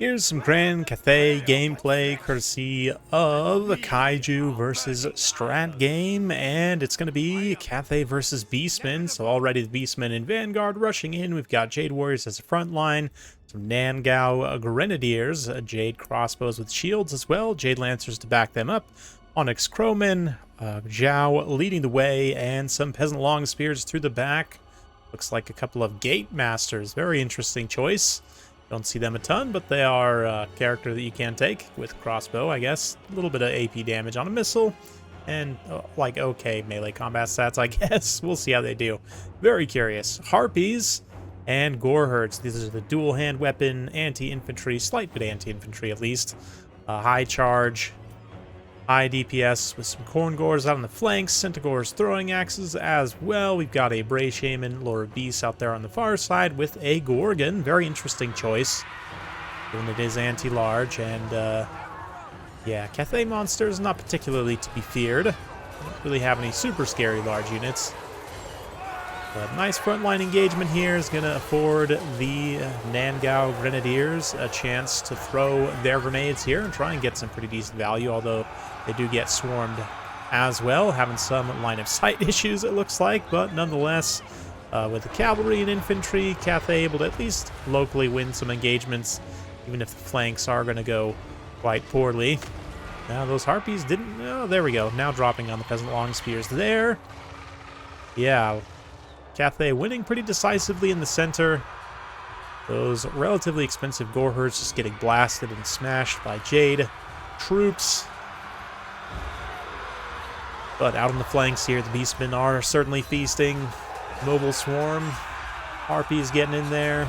Here's some grand Cathay gameplay courtesy of Kaiju versus Strat game, and it's going to be Cathay versus Beastmen. So already the Beastmen in Vanguard rushing in. We've got Jade Warriors as a front line, some Nangao Grenadiers, Jade crossbows with shields as well, Jade Lancers to back them up, Onyx Crowmen, Zhao leading the way, and some Peasant Long Spears through the back. Looks like a couple of Gate Masters. Very interesting choice. Don't see them a ton, but they are a character that you can take with crossbow, I guess. A little bit of AP damage on a missile, and like okay melee combat stats, I guess. We'll see how they do. Very curious. Harpies and Gorherds. These are the dual hand weapon, anti-infantry, slight bit anti-infantry at least. High charge, high DPS with some corn gores out on the flanks, Centaurs throwing axes as well. We've got a Bray Shaman, Lord of Beasts out there on the far side with a Gorgon. Very interesting choice, given it is anti-large, and yeah, Cathay monsters not particularly to be feared. Don't really have any super scary large units. But nice frontline engagement here is going to afford the Nangao Grenadiers a chance to throw their grenades here and try and get some pretty decent value, although they do get swarmed as well, having some line of sight issues it looks like, but nonetheless, with the cavalry and infantry, Cathay able to at least locally win some engagements, even if the flanks are going to go quite poorly. Now those Harpies didn't, oh, there we go, now dropping on the Peasant Long Spears there. Yeah, Cathay winning pretty decisively in the center. Those relatively expensive Gorherds just getting blasted and smashed by Jade troops. But out on the flanks here, the Beastmen are certainly feasting. Mobile Swarm. Harpies getting in there.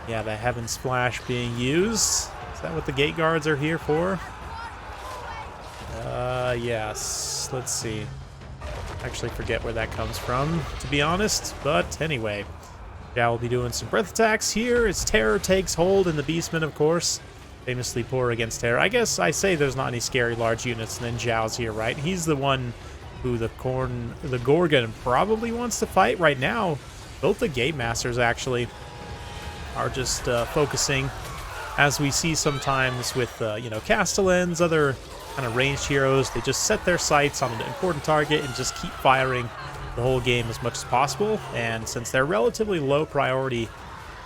Yeah, the Heaven Splash being used. Is that what the Gate Guards are here for? Yes. Let's see. Actually forget where that comes from, to be honest. But anyway, Zhao will be doing some breath attacks here as Terror takes hold, and the Beastmen, of course, famously poor against Terror. I guess I say there's not any scary large units, and then Zhao's here, right? He's the one who the Gorgon probably wants to fight right now. Both the Gate Masters, actually, are just focusing, as we see sometimes with, you know, Castellans, other kind of ranged heroes. They just set their sights on an important target and just keep firing the whole game as much as possible. And since they're relatively low priority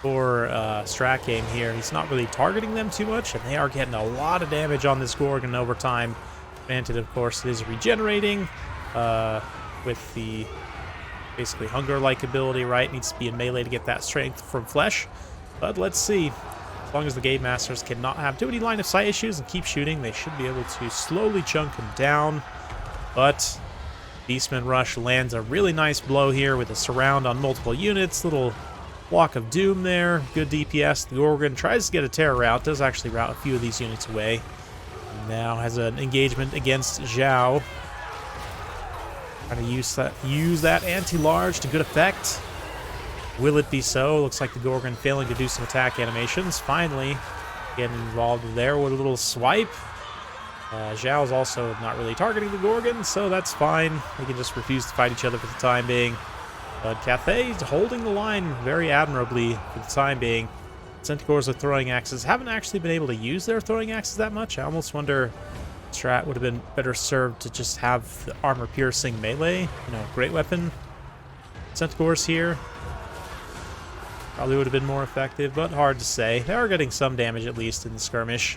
for Strat game here, he's not really targeting them too much, and they are getting a lot of damage on this Gorgon over time. Granted, of course, it is regenerating with the basically hunger-like ability, right? Needs to be in melee to get that strength from flesh. But let's see. As long as the Gate Masters cannot have too many line of sight issues and keep shooting, they should be able to slowly chunk him down. But Beastman Rush lands a really nice blow here with a surround on multiple units. Little block of doom there. Good DPS. The Gorgon tries to get a Terror route. Does actually route a few of these units away. Now has an engagement against Zhao. Trying to use that anti-large to good effect. Will it be so? Looks like the Gorgon failing to do some attack animations. Finally getting involved there with a little swipe. Zhao's also not really targeting the Gorgon, so that's fine. They can just refuse to fight each other for the time being. But Cathay is holding the line very admirably for the time being. Centaurs are throwing axes. Haven't actually been able to use their throwing axes that much. I almost wonder Strat would have been better served to just have the armor-piercing melee, you know, great weapon. Centaurs here probably would have been more effective, but hard to say. They are getting some damage, at least, in the skirmish,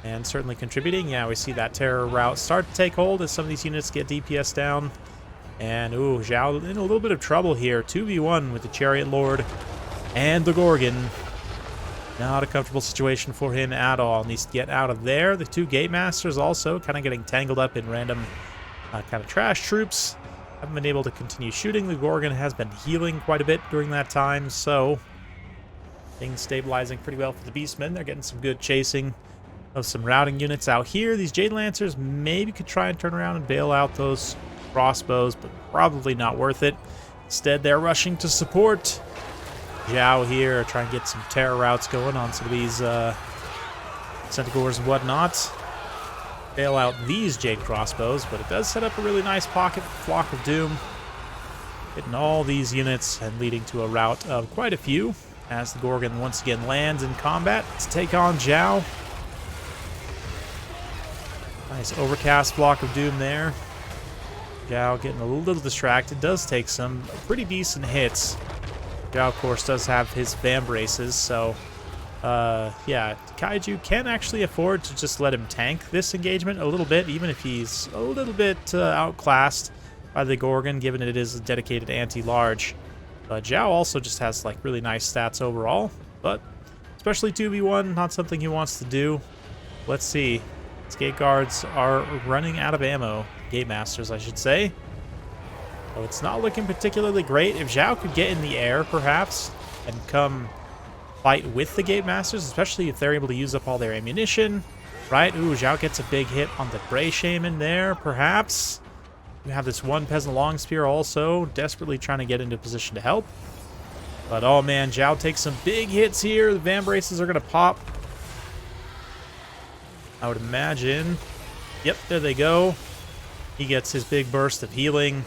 and certainly contributing. Yeah, we see that Terror route start to take hold as some of these units get DPS down. And, ooh, Zhao in a little bit of trouble here. 2v1 with the Chariot Lord and the Gorgon. Not a comfortable situation for him at all. Needs to get out of there. The two Gate Masters also kind of getting tangled up in random kind of trash troops. Haven't been able to continue shooting. The Gorgon has been healing quite a bit during that time, so things stabilizing pretty well for the Beastmen. They're getting some good chasing of some routing units out here. These Jade Lancers maybe could try and turn around and bail out those crossbows, but probably not worth it. Instead, they're rushing to support. Zhao here trying to get some Terror routes going on some of these Centaurs and whatnot. Bail out these Jade crossbows, but it does set up a really nice pocket Flock of Doom, hitting all these units and leading to a rout of quite a few. as the Gorgon once again lands in combat to take on Zhao. Nice overcast block of doom there. Zhao getting a little distracted. Does take some pretty decent hits. Zhao, of course, does have his Vambraces, so yeah, Kaiju can actually afford to just let him tank this engagement a little bit, even if he's a little bit outclassed by the Gorgon, given it is a dedicated anti-large. Zhao also just has like really nice stats overall, but especially 2v1, not something he wants to do. Let's see. His gate guards are running out of ammo. Gate masters, I should say. So it's not looking particularly great. If Zhao could get in the air, perhaps, and come fight with the gate masters, especially if they're able to use up all their ammunition, right? Ooh, Zhao gets a big hit on the Gray Shaman there, perhaps. We have this one Peasant Long Spear also, desperately trying to get into position to help. But, oh man, Zhao takes some big hits here. The Vambraces are going to pop. I would imagine. Yep, there they go. He gets his big burst of healing.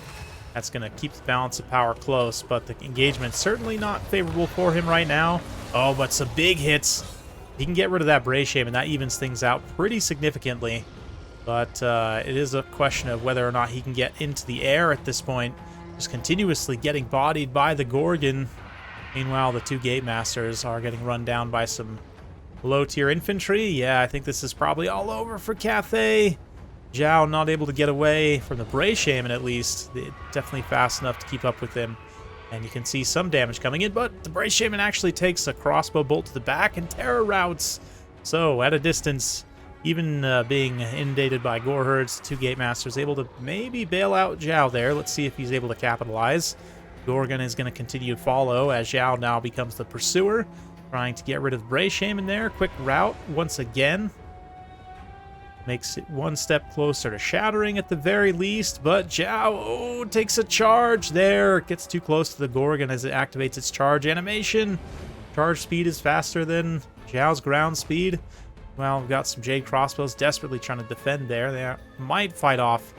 That's going to keep the balance of power close, but the engagement's certainly not favorable for him right now. Oh, but some big hits. He can get rid of that Bray Shaman. That evens things out pretty significantly. But it is a question of whether or not he can get into the air at this point. Just continuously getting bodied by the Gorgon. Meanwhile, the two Gate Masters are getting run down by some low-tier infantry. Yeah, I think this is probably all over for Cathay. Zhao not able to get away from the Bray Shaman, at least. Definitely fast enough to keep up with him. And you can see some damage coming in, but the Bray Shaman actually takes a crossbow bolt to the back and terror routes. So, at a distance, even being inundated by Gore Herds, two Gate Masters able to maybe bail out Zhao there. Let's see if he's able to capitalize. Gorgon is going to continue to follow as Zhao now becomes the pursuer, trying to get rid of the Bray Shaman there. Quick route once again. Makes it one step closer to shattering at the very least, but Zhao takes a charge there. Gets too close to the Gorgon as it activates its charge animation. Charge speed is faster than Zhao's ground speed. Well, we've got some Jade Crossbows desperately trying to defend there. They might fight off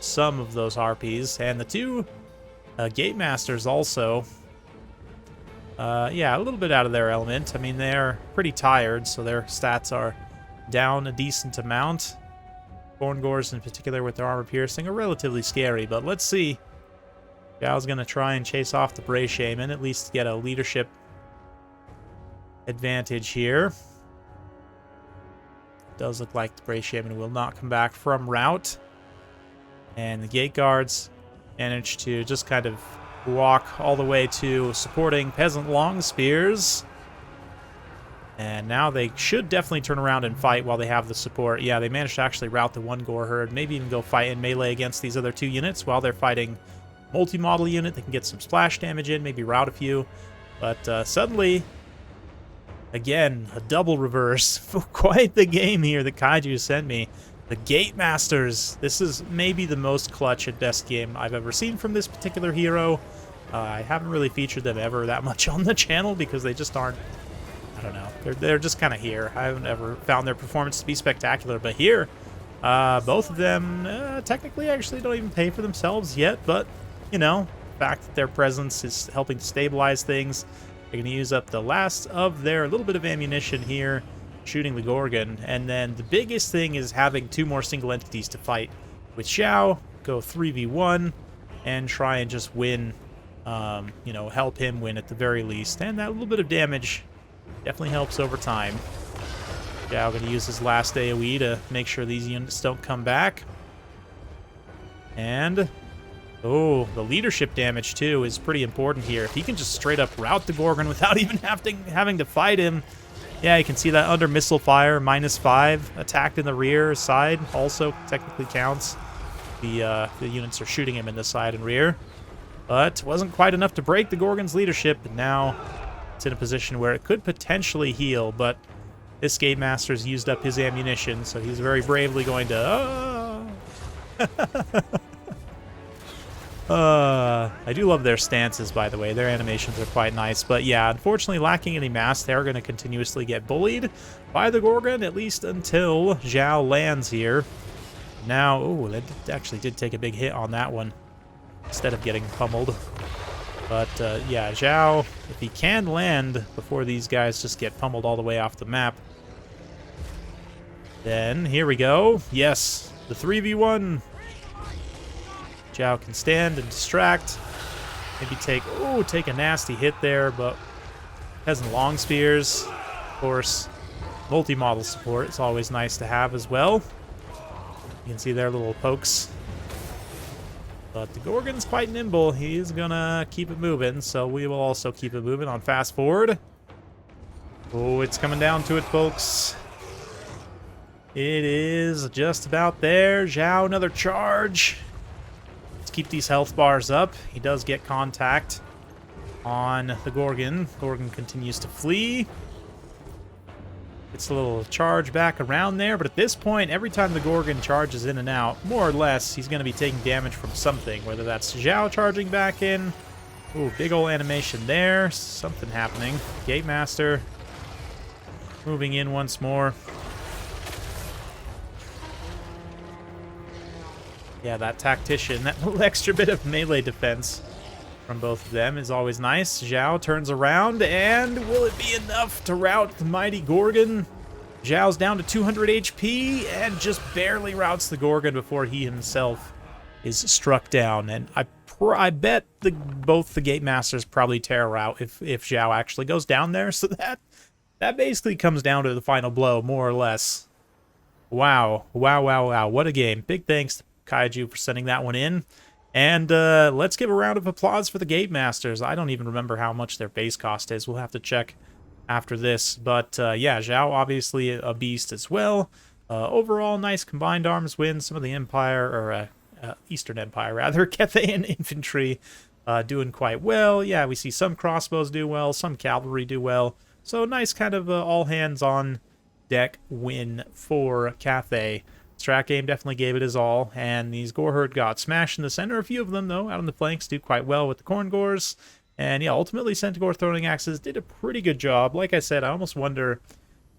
some of those RPs. And the two Gate Masters also, yeah, a little bit out of their element. I mean, they're pretty tired, so their stats are down a decent amount. Born Gores in particular with their armor piercing are relatively scary, but let's see. Zhao's going to try and chase off the Bray Shaman, at least get a leadership advantage here. Does look like the Bray Shaman will not come back from route. And the Gate Guards manage to just kind of walk all the way to supporting Peasant Long Spears. And now they should definitely turn around and fight while they have the support. Yeah, they managed to actually rout the one Gore Herd, maybe even go fight in melee against these other two units while they're fighting multi-model unit. They can get some splash damage in, maybe rout a few. But suddenly, again, a double reverse. Quite the game here that Kaiju sent me. The Gate Masters. This is maybe the most clutch and best game I've ever seen from this particular hero. I haven't really featured them ever that much on the channel because they just aren't, I don't know. They're just kind of here. I haven't ever found their performance to be spectacular, but here, both of them technically actually don't even pay for themselves yet, but, you know, the fact that their presence is helping to stabilize things. They're going to use up the last of their little bit of ammunition here, shooting the Gorgon, and then the biggest thing is having two more single entities to fight with Zhao, go 3v1, and try and just win, you know, help him win at the very least, and that little bit of damage definitely helps over time. Zhao going to use his last AoE to make sure these units don't come back. And, oh, the leadership damage, too, is pretty important here. If he can just straight up rout the Gorgon without even having to fight him. Yeah, you can see that under missile fire, -5. Attacked in the rear side also technically counts. The units are shooting him in the side and rear. But wasn't quite enough to break the Gorgon's leadership, and now it's in a position where it could potentially heal, but this Gate Master's used up his ammunition, so he's very bravely going to... I do love their stances, by the way. Their animations are quite nice, but yeah, unfortunately lacking any mass, they're going to continuously get bullied by the Gorgon, at least until Zhao lands here. Now, oh, that actually did take a big hit on that one, instead of getting pummeled. But, yeah, Zhao, if he can land before these guys just get pummeled all the way off the map, then here we go. Yes, the 3v1. Zhao can stand and distract. Maybe take a nasty hit there, but has long spears. Of course, multi-model support is always nice to have as well. You can see their little pokes. But the Gorgon's quite nimble. He's gonna keep it moving, so we will also keep it moving on fast forward. Oh, it's coming down to it, folks. It is just about there. Zhao, another charge. Let's keep these health bars up. He does get contact on the Gorgon. Gorgon continues to flee. It's a little charge back around there, but at this point, every time the Gorgon charges in and out, more or less, he's going to be taking damage from something, whether that's Zhao charging back in. Ooh, big ol' animation there. Something happening. Gate Master moving in once more. Yeah, that Tactician, that little extra bit of melee defense from both of them is always nice. Zhao turns around, and will it be enough to rout the mighty Gorgon? Zhao's down to 200 HP and just barely routs the Gorgon before he himself is struck down. And I bet both the Gate Masters probably tear out if Zhao actually goes down there. So that basically comes down to the final blow, more or less. Wow. Wow, wow, wow. What a game. Big thanks to Kaiju for sending that one in. And let's give a round of applause for the Gate Masters. I don't even remember how much their base cost is. We'll have to check after this. But yeah, Zhao obviously a beast as well. Overall, nice combined arms win. Some of the Empire, or Eastern Empire rather, Cathay and infantry doing quite well. Yeah, we see some crossbows do well, some cavalry do well. So nice kind of all hands on deck win for Cathay. Strat game definitely gave it his all, and these Gorherd got smashed in the center. A few of them, though, out on the flanks do quite well with the Corn Gores. And yeah, ultimately, Centaur Throwing Axes did a pretty good job. Like I said, I almost wonder,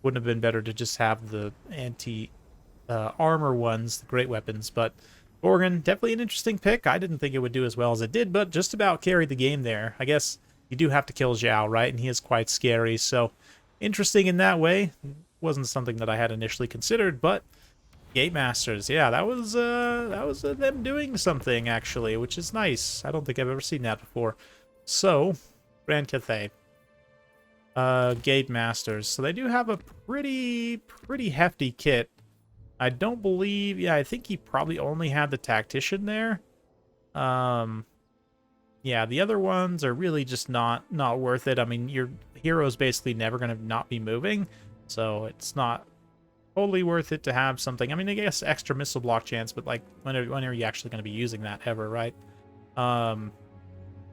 wouldn't have been better to just have the anti-armor ones, the great weapons. But Gorgon, definitely an interesting pick. I didn't think it would do as well as it did, but just about carried the game there. I guess you do have to kill Zhao, right? And he is quite scary, so interesting in that way. Wasn't something that I had initially considered, but Gate Masters, yeah, that was them doing something, actually, which is nice. I don't think I've ever seen that before. So, Grand Cathay. Gate Masters. So they do have a pretty hefty kit. I don't believe, yeah, I think he probably only had the Tactician there. Yeah, the other ones are really just not worth it. I mean, your hero's basically never going to not be moving, so it's not totally worth it to have something. I mean, I guess extra missile block chance, but like, when are you actually going to be using that ever, right?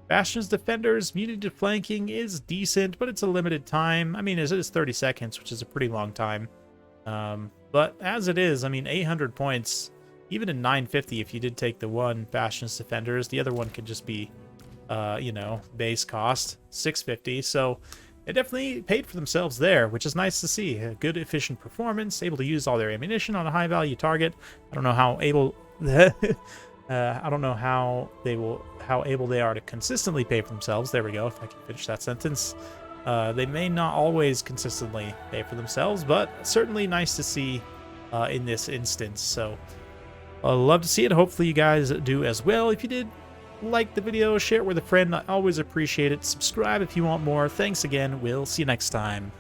Bastion's Defenders, muted flanking is decent, but it's a limited time. I mean, it is 30 seconds, which is a pretty long time. But as it is, I mean, 800 points, even in 950, if you did take the one Bastion's Defenders, the other one could just be, you know, base cost, 650. So they definitely paid for themselves there, which is nice to see. A good, efficient performance, able to use all their ammunition on a high-value target. I don't know how able... I don't know how able they are to consistently pay for themselves. There we go, if I can finish that sentence. They may not always consistently pay for themselves, but certainly nice to see in this instance. So I'd love to see it. Hopefully you guys do as well. If you did like the video, share it with a friend. I always appreciate it. Subscribe if you want more. Thanks again. We'll see you next time.